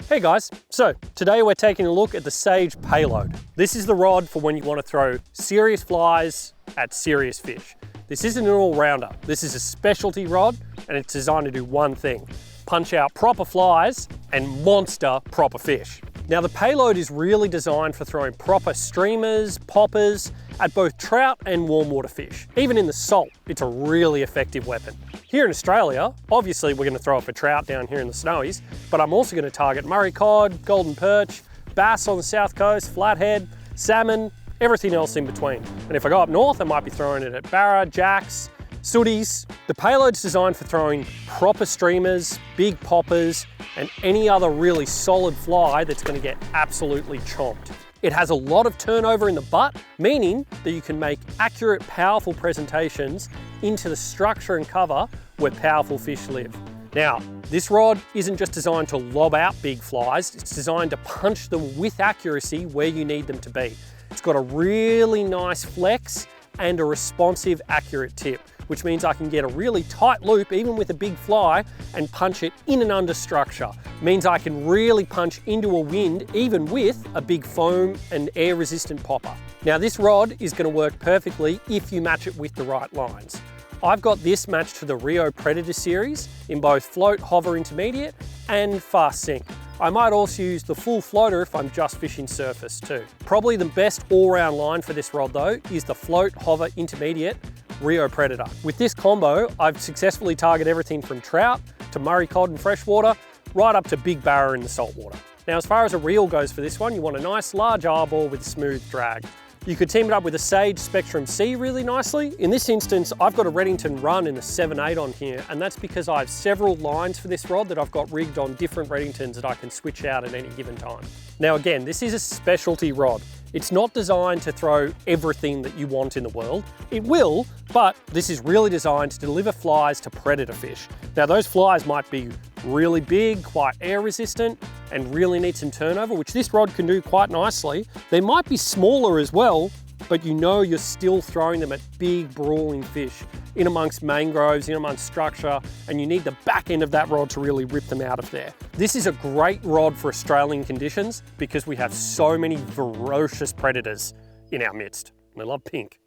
Hey guys, so today we're taking a look at the Sage Payload. This is the rod for when you want to throw serious flies at serious fish. This isn't an all-rounder. This is a specialty rod and it's designed to do one thing: punch out proper flies and monster proper fish. Now the Payload is really designed for throwing proper streamers, poppers at both trout and warm water fish. Even in the salt, it's a really effective weapon. Here in Australia, obviously we're going to throw it for trout down here in the snowies, but I'm also going to target Murray cod, golden perch, bass on the south coast, flathead, salmon, everything else in between. And if I go up north, I might be throwing it at barra, jacks, sooties. The Payload's designed for throwing proper streamers, big poppers, and any other really solid fly that's going to get absolutely chomped. It has a lot of turnover in the butt, meaning that you can make accurate, powerful presentations into the structure and cover where powerful fish live. Now, this rod isn't just designed to lob out big flies, it's designed to punch them with accuracy where you need them to be. It's got a really nice flex and a responsive, accurate tip, which means I can get a really tight loop even with a big fly and punch it in and under structure. It means I can really punch into a wind even with a big foam and air resistant popper. Now this rod is going to work perfectly if you match it with the right lines. I've got this matched to the Rio Predator series in both float, hover, intermediate and fast sink. I might also use the full floater if I'm just fishing surface too. Probably the best all-round line for this rod though is the float, hover, intermediate Rio Predator. With this combo, I've successfully targeted everything from trout to Murray cod and freshwater, right up to big barra in the saltwater. Now, as far as a reel goes for this one, you want a nice large arbor with smooth drag. You could team it up with a Sage Spectrum C really nicely. In this instance, I've got a Redington Run in a 7/8 on here, and that's because I have several lines for this rod that I've got rigged on different Redingtons that I can switch out at any given time. Now again, this is a specialty rod. It's not designed to throw everything that you want in the world. It will, but this is really designed to deliver flies to predator fish. Now those flies might be really big, quite air resistant, and really need some turnover, which this rod can do quite nicely. They might be smaller as well, but you know you're still throwing them at big brawling fish in amongst mangroves, in amongst structure, and you need the back end of that rod to really rip them out of there. This is a great rod for Australian conditions because we have so many ferocious predators in our midst. They love pink.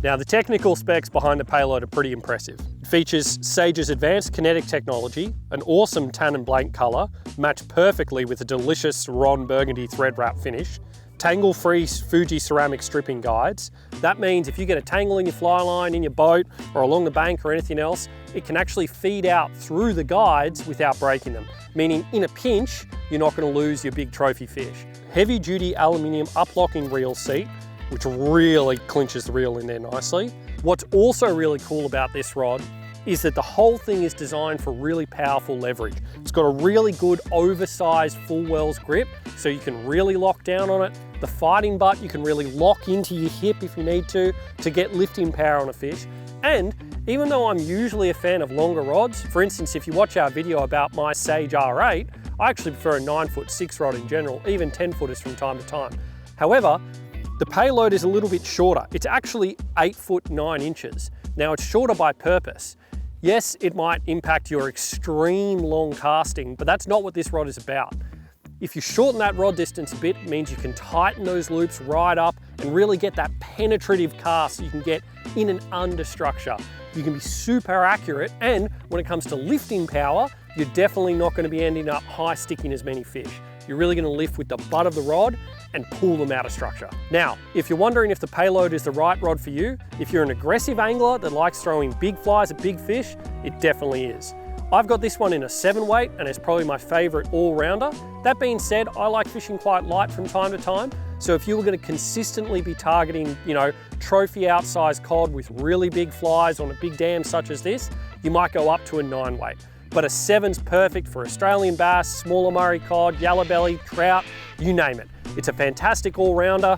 Now the technical specs behind the Payload are pretty impressive. It features Sage's advanced kinetic technology, an awesome tan and blank colour, matched perfectly with a delicious Ron Burgundy thread wrap finish, tangle-free Fuji ceramic stripping guides. That means if you get a tangle in your fly line, in your boat, or along the bank or anything else, it can actually feed out through the guides without breaking them, meaning in a pinch, you're not going to lose your big trophy fish. Heavy-duty aluminium up-locking reel seat, which really clinches the reel in there nicely. What's also really cool about this rod is that the whole thing is designed for really powerful leverage. It's got a really good oversized full wells grip, so you can really lock down on it. The fighting butt, you can really lock into your hip if you need to get lifting power on a fish. And even though I'm usually a fan of longer rods, for instance, if you watch our video about my Sage R8, I actually prefer a 9'6" rod in general, even 10-footers from time to time. However, the Payload is a little bit shorter. It's actually 8'9". Now it's shorter by purpose. Yes, it might impact your extreme long casting, but that's not what this rod is about. If you shorten that rod distance a bit, it means you can tighten those loops right up and really get that penetrative cast so you can get in and under structure. You can be super accurate, and when it comes to lifting power, you're definitely not going to be ending up high sticking as many fish. You're really going to lift with the butt of the rod and pull them out of structure. Now, if you're wondering if the Payload is the right rod for you, if you're an aggressive angler that likes throwing big flies at big fish, it definitely is. I've got this one in a 7-weight and it's probably my favorite all-rounder. That being said, I like fishing quite light from time to time. So if you were going to consistently be targeting, trophy outsized cod with really big flies on a big dam such as this, you might go up to a 9-weight. But a 7's perfect for Australian bass, smaller Murray cod, yellow belly, trout, you name it. It's a fantastic all-rounder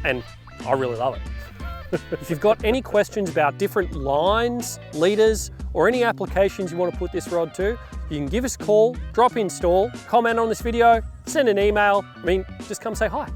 and I really love it. If you've got any questions about different lines, leaders, or any applications you want to put this rod to, you can give us a call, drop install, comment on this video, send an email. Just come say hi.